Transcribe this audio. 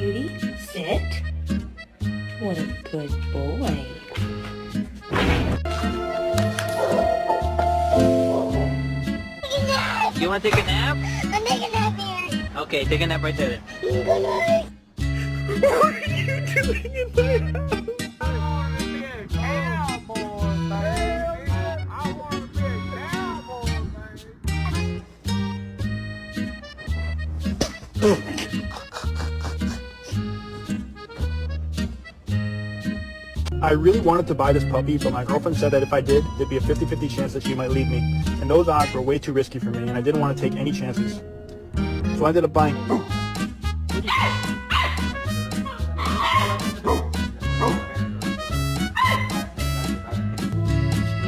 Rudy, sit. What a good boy. You want to take a nap? I'm taking a nap here. Okay, take a nap right there. Good night. What are you doing in my house? I really wanted to buy this puppy, but my girlfriend said that if I did, there'd be a 50-50 chance that she might leave me. And those odds were way too risky for me, and I didn't want to take any chances. So I ended up buying...